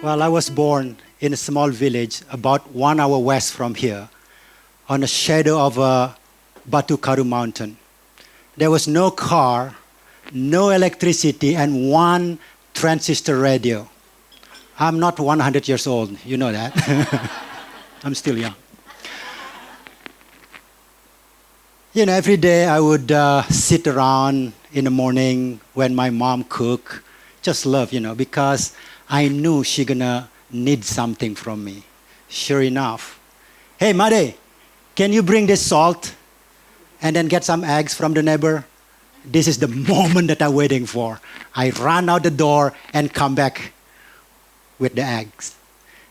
Well, I was born in a small village about 1 hour west from here, on the shadow of a Batu Karu mountain. There was no car, no electricity, and one transistor radio. I'm not 100 years old, you know that. I'm still young. You know, every day I would sit around in the morning when my mom cooked. Just love, because I knew she gonna need something from me. Sure enough. Hey, Made, can you bring this salt and then get some eggs from the neighbor? This is the moment that I'm waiting for. I run out the door and come back with the eggs.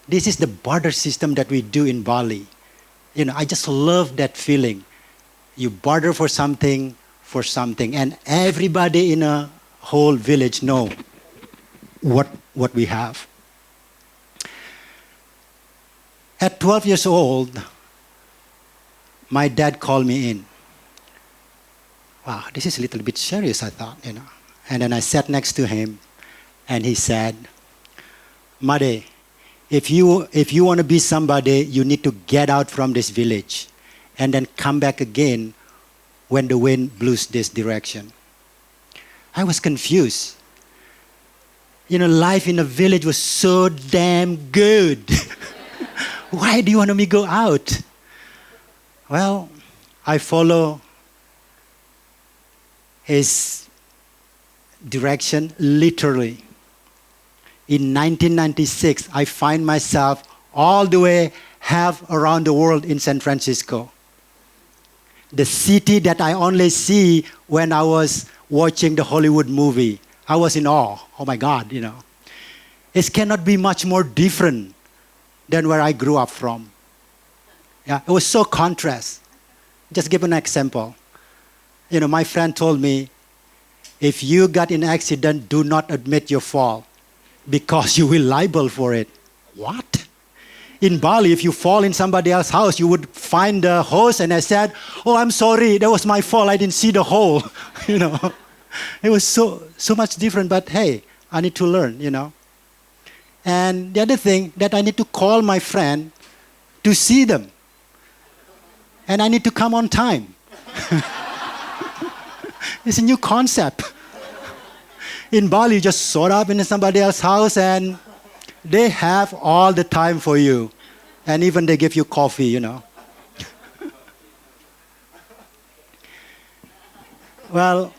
This is the barter system that we do in Bali. I just love that feeling. You barter for something, and everybody in a whole village know what we have. At 12 years old, my dad called me in. Wow, this is a little bit serious, I thought, And then I sat next to him, and he said, Made, if you want to be somebody, you need to get out from this village and then come back again when the wind blows this direction. I was confused. Life in a village was so damn good. Why do you want me to go out? Well, I follow his direction literally. In 1996, I find myself all the way half around the world in San Francisco. The city that I only see when I was watching the Hollywood movie. I was in awe. Oh my God, It cannot be much more different than where I grew up from. Yeah, it was so contrast. Just give an example. My friend told me, if you got in an accident, do not admit your fall because you will liable for it. What? In Bali, if you fall in somebody else's house, you would find the hose, and I said, oh, I'm sorry, that was my fault, I didn't see the hole. It was so much different, but hey, I need to learn, And the other thing, that I need to call my friend to see them. And I need to come on time. It's a new concept. In Bali, you just showed up in somebody else's house and they have all the time for you. And even they give you coffee, Well,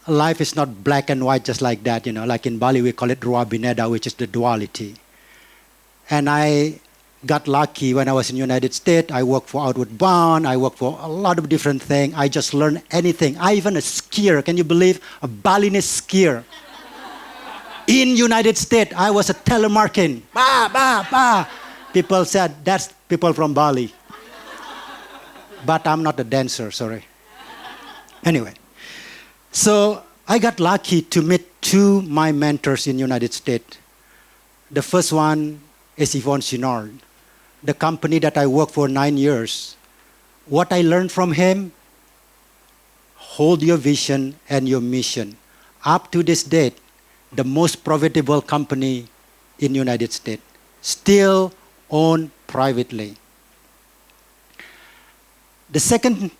life is not black and white just like that, Like in Bali, we call it Rua Bineda, which is the duality. And I got lucky when I was in the United States. I worked for Outward Bound. I worked for a lot of different things. I just learned anything. I even a skier. Can you believe? A Balinese skier. In United States, I was a telemarketing. Ba, ba, ba. People said, that's people from Bali. But I'm not a dancer, sorry. Anyway, so I got lucky to meet two my mentors in the United States. The first one is Yvonne Chinard, the company that I worked for 9 years. What I learned from him, hold your vision and your mission. Up to this date, the most profitable company in the United States, still owned privately. The second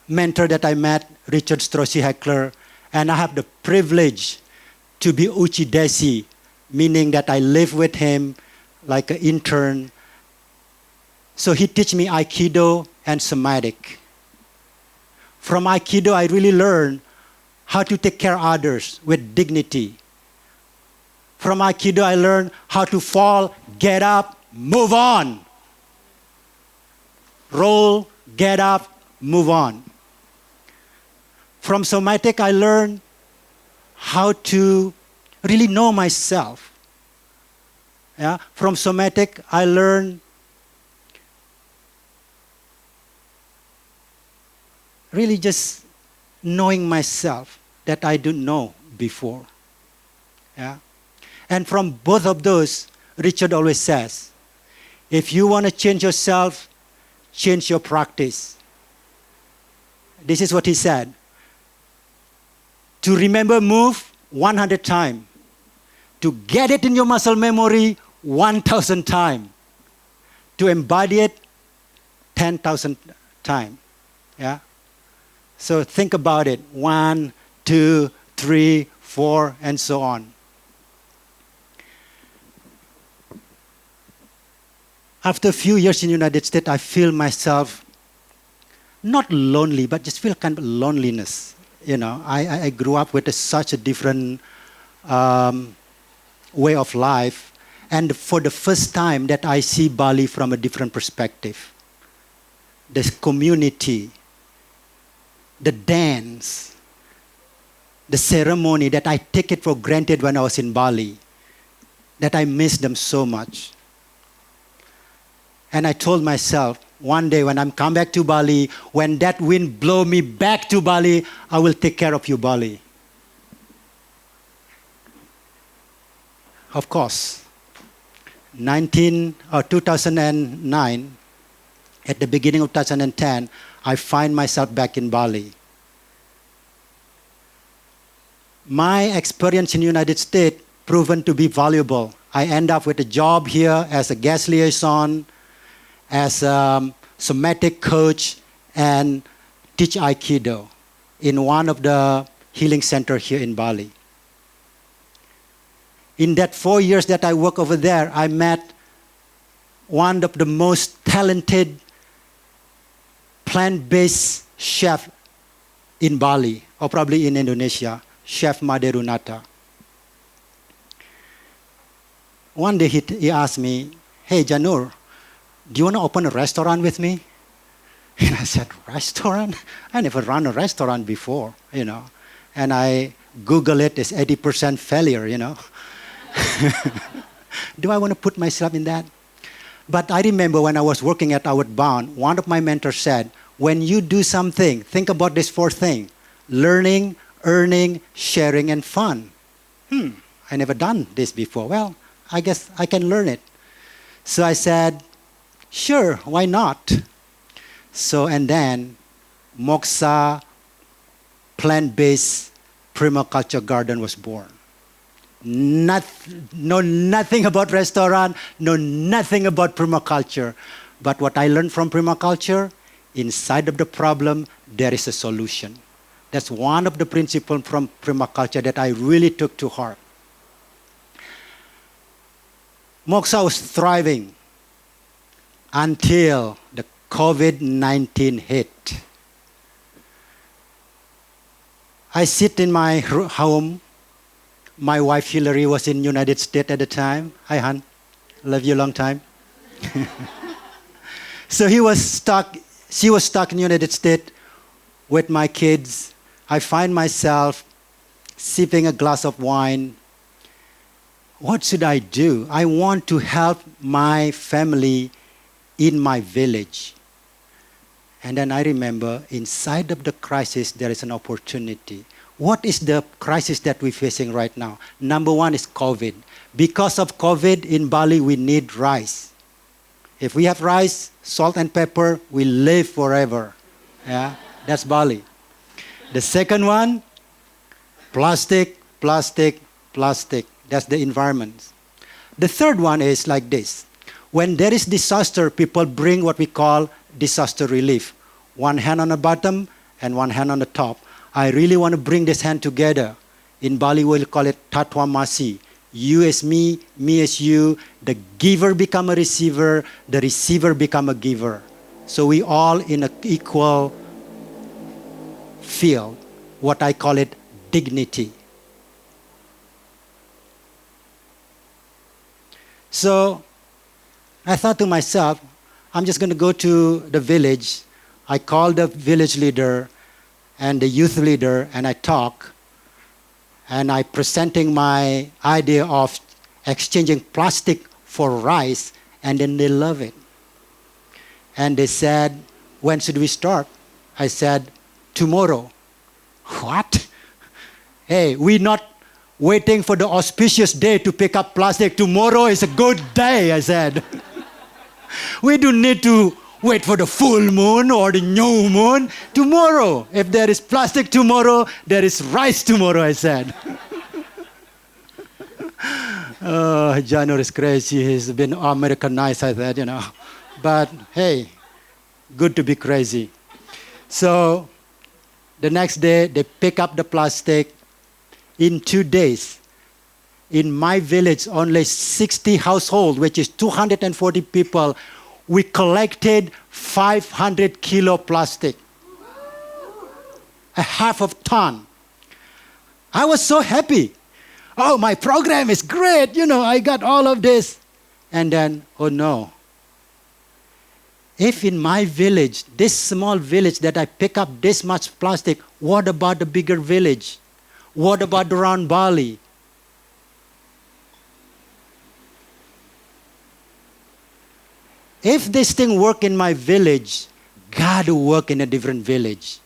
mentor that I met, Richard Strossi Heckler, and I have the privilege to be Uchi Desi, meaning that I live with him like an intern. So he teach me Aikido and Somatic. From Aikido, I really learned how to take care of others with dignity. From Aikido, I learned how to fall, get up, move on. Roll, get up, move on. From Somatic, I learned how to really know myself. Yeah? From Somatic, I learned really just knowing myself that I didn't know before. Yeah? And from both of those, Richard always says, if you want to change yourself, change your practice. This is what he said. To remember move 100 times. To get it in your muscle memory 1,000 times. To embody it, 10,000 times. Yeah? So think about it. 1, 2, 3, 4, and so on. After a few years in the United States, I feel myself not lonely, but just feel kind of loneliness. You know, I grew up with such a different way of life. And for the first time that I see Bali from a different perspective. The community, the dance, the ceremony that I take it for granted when I was in Bali, that I miss them so much. And I told myself, one day when I'm come back to Bali, when that wind blow me back to Bali, I will take care of you, Bali. Of course, 2009, at the beginning of 2010, I find myself back in Bali. My experience in the United States proven to be valuable. I end up with a job here as a guest liaison, as a somatic coach, and teach Aikido in one of the healing centers here in Bali. In that 4 years that I worked over there, I met one of the most talented plant-based chef in Bali, or probably in Indonesia, Chef Maderunata. One day he asked me, "Hey Janur, do you want to open a restaurant with me?" And I said, "Restaurant? I never run a restaurant before, you know." And I Google it, it's 80% failure, you know. Do I want to put myself in that? But I remember when I was working at Outward Bound, one of my mentors said, when you do something, think about this 4 things: learning, earning, sharing, and fun. I never done this before. Well, I guess I can learn it. So I said, sure, why not? So, and then Moksha plant-based permaculture garden was born. Know nothing about restaurant, know nothing about permaculture. But what I learned from permaculture, inside of the problem, there is a solution. That's one of the principles from permaculture that I really took to heart. Moksha was thriving until the COVID-19 hit. I sit in my home. My wife Hillary was in United States at the time. Hi, hon. Love you a long time. So she was stuck in United States with my kids. I find myself sipping a glass of wine. What should I do? I want to help my family in my village. And then I remember, inside of the crisis, there is an opportunity. What is the crisis that we're facing right now? Number 1 is COVID. Because of COVID, in Bali, we need rice. If we have rice, salt and pepper, we live forever. Yeah, that's Bali. The second one, plastic, plastic, plastic. That's the environment. The third one is like this. When there is disaster, people bring what we call disaster relief. One hand on the bottom and one hand on the top. I really want to bring this hand together. In Bali, we'll call it Tatwa Masi. You as me as you. The giver become a receiver, the receiver become a giver. So we all in an equal field. What I call it dignity. So I thought to myself, I'm just going to go to the village. I called the village leader and the youth leader, and I talk. And I presenting my idea of exchanging plastic for rice, and then they love it. And they said, when should we start? I said, tomorrow. What? Hey, we're not waiting for the auspicious day to pick up plastic. Tomorrow is a good day, I said. We don't need to wait for the full moon or the new moon. Tomorrow, if there is plastic tomorrow, there is rice tomorrow, I said. Janur is crazy. He's been Americanized, I said, But hey, good to be crazy. So the next day, they pick up the plastic. In 2 days, in my village, only 60 households, which is 240 people, we collected 500 kilo plastic, a half of ton. I was so happy. Oh, my program is great. I got all of this. And then, oh no. If in my village, this small village that I pick up this much plastic, what about the bigger village? What about around Bali? If this thing work in my village, God will work in a different village.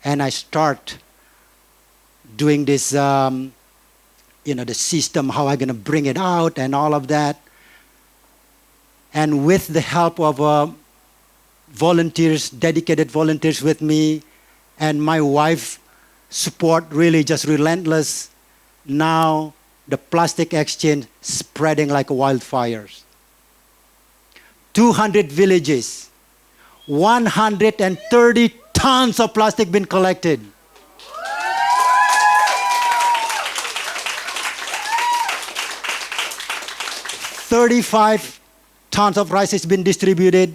And I start doing this, the system, how I'm going to bring it out and all of that. And with the help of volunteers, dedicated volunteers with me, and my wife support really just relentless. Now the plastic exchange spreading like wildfires. 200 villages, 130 tons of plastic been collected. $35 tons of rice has been distributed,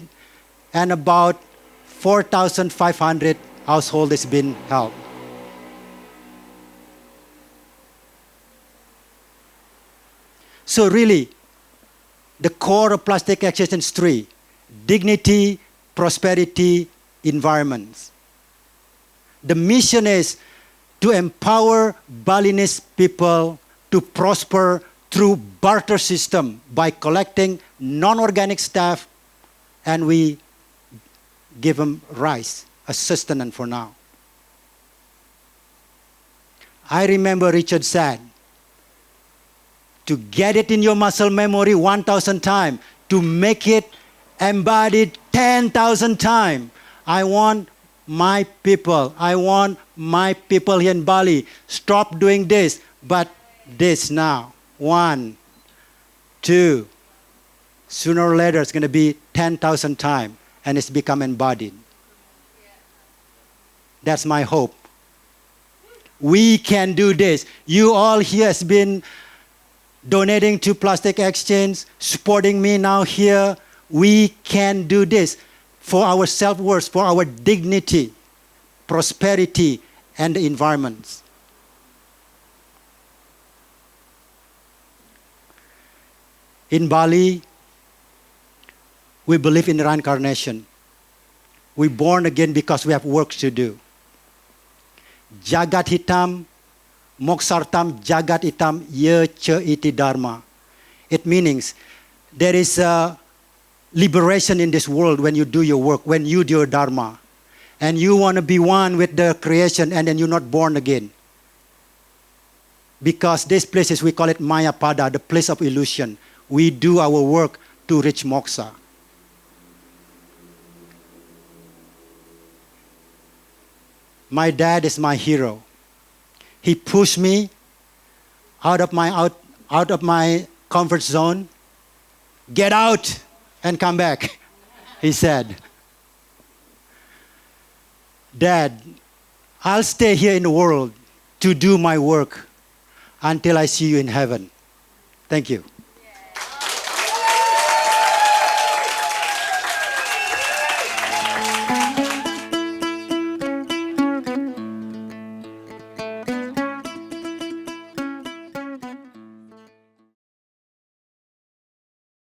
and about 4,500 households has been helped. So really, the core of plastic exchange is three: dignity, prosperity, environments. The mission is to empower Balinese people to prosper through barter system by collecting non-organic stuff, and we give them rice, a sustenance for now. I remember Richard said, to get it in your muscle memory 1,000 times, to make it embodied 10,000 times. I want my people here in Bali, stop doing this, but this now. 1, 2, sooner or later it's going to be 10,000 times, and it's become embodied. That's my hope. We can do this. You all here has been donating to Plastic Exchange, supporting me now here. We can do this for our self-worth, for our dignity, prosperity, and the environment. In Bali, we believe in reincarnation. We're born again because we have work to do. Jagat hitam, moksartam jagat hitam ye che iti dharma. It means there is a liberation in this world when you do your work, when you do your dharma. And you want to be one with the creation, and then you're not born again. Because this place is, we call it Mayapada, the place of illusion. We do our work to reach moksha. My dad is my hero. He pushed me out of my comfort zone. Get out and come back, he said. Dad, I'll stay here in the world to do my work until I see you in heaven. Thank you.